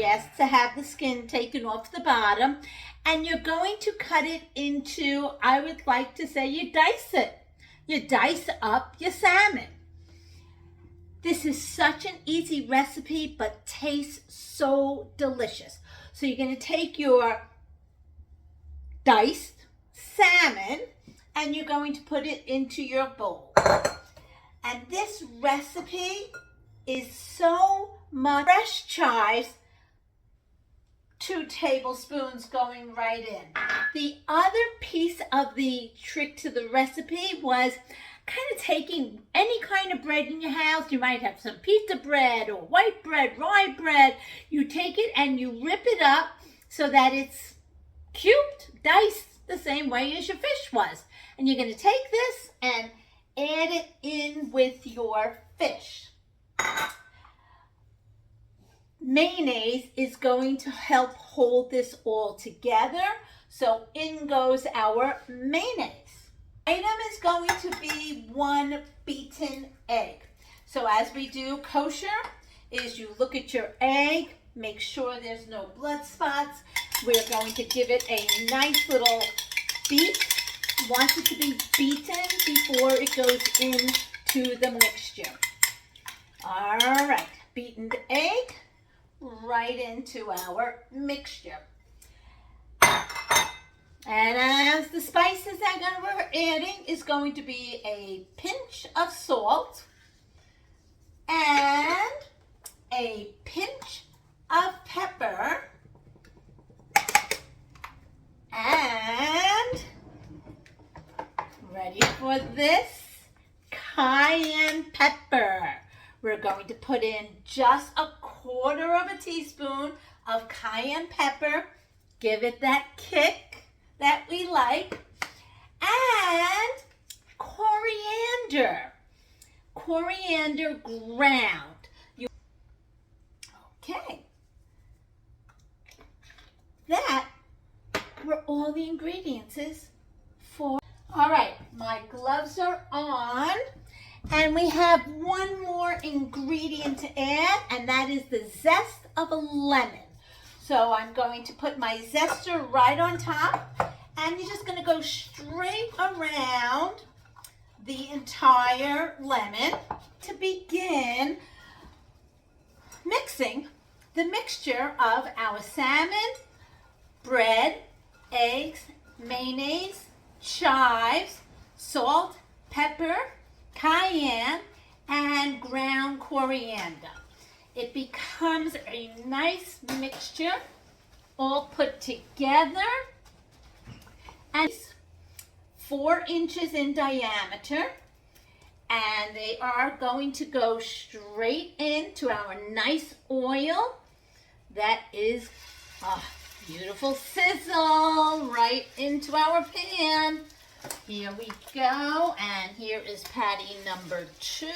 asked to have the skin taken off the bottom, and you're going to cut it into, I would like to say you dice it. You dice up your salmon. This is such an easy recipe, but tastes so delicious. So you're going to take your diced salmon and you're going to put it into your bowl. And this recipe is so much. Fresh chives, 2 tablespoons going right in. The other piece of the trick to the recipe was kind of taking any kind of bread in your house. You might have some pizza bread or white bread, rye bread. You take it and you rip it up so that it's cubed, diced the same way as your fish was. And you're going to take this and add it in with your fish. Mayonnaise is going to help hold this all together. So in goes our mayonnaise. Item is going to be 1 beaten egg. So as we do kosher, is you look at your egg, make sure there's no blood spots. We're going to give it a nice little beat. Want it to be beaten before it goes into the mixture. All right, beaten egg right into our mixture. And as the spices that we're adding is going to be a pinch of salt and a pinch of pepper and ready for this, cayenne pepper. We're going to put in just 1/4 teaspoon of cayenne pepper. Give it that kick that we like. And coriander. Coriander ground. Okay. That were all the ingredients for. All right, my gloves are on. And we have one more ingredient to add, and that is the zest of a lemon. So I'm going to put my zester right on top, and you're just going to go straight around the entire lemon to begin mixing the mixture of our salmon, bread, eggs, mayonnaise, chives, salt, pepper, cayenne, and ground coriander. It becomes a nice mixture all put together, and 4 inches in diameter, and they are going to go straight into our nice oil. That is a beautiful sizzle right into our pan. Here we go, and here is patty number 2.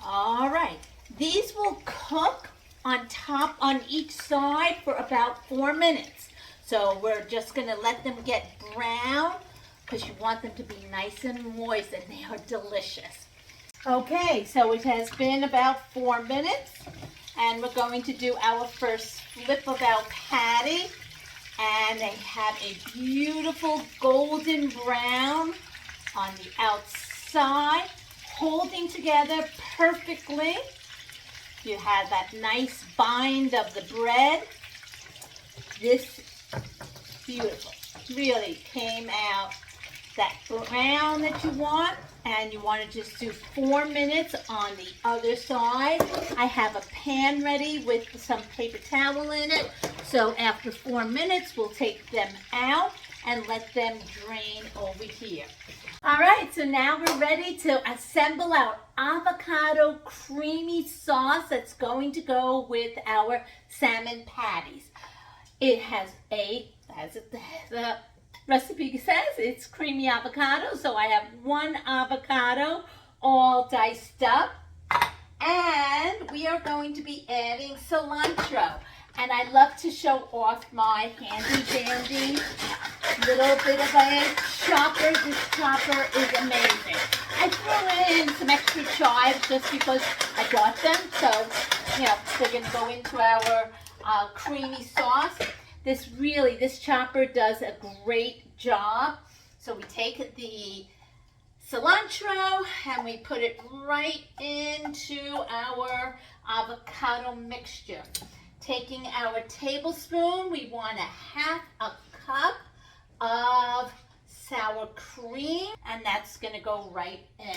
All right, these will cook on top on each side for about 4 minutes. So we're just going to let them get brown because you want them to be nice and moist, and they are delicious. Okay, so it has been about 4 minutes, and we're going to do our first flip of our patty. And they have a beautiful golden brown on the outside, holding together perfectly. You have that nice bind of the bread. This beautiful, really came out that brown that you want, and you want to just do 4 minutes on the other side. I have a pan ready with some paper towel in it, so after 4 minutes we'll take them out and let them drain over here. All right, so now we're ready to assemble our avocado creamy sauce that's going to go with our salmon patties. It has as the recipe says, it's creamy avocado, so I have 1 avocado all diced up, and we are going to be adding cilantro. And I love to show off my handy dandy little bit of a chopper. This chopper is amazing. I threw in some extra chives just because I got them, so they're going to go into our creamy sauce. This chopper does a great job. So we take the cilantro and we put it right into our avocado mixture. Taking our tablespoon, we want a half a cup of sour cream, and that's going to go right in.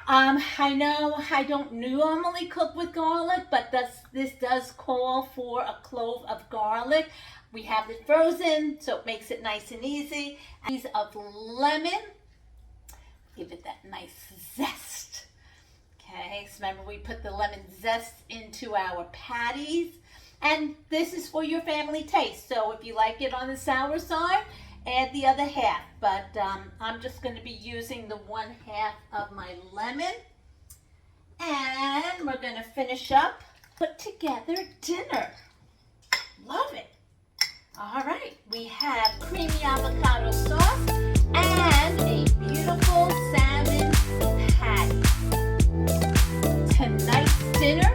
I know I don't normally cook with garlic, but this does call for a clove of garlic. We have it frozen, so it makes it nice and easy. A piece of lemon, give it that nice zest. Okay, so remember we put the lemon zest into our patties, and this is for your family taste. So if you like it on the sour side, add the other half, but I'm just going to be using the 1/2 of my lemon, and we're going to finish up, put together dinner. Love it. All right, we have creamy avocado sauce and a beautiful salmon patty. Tonight's dinner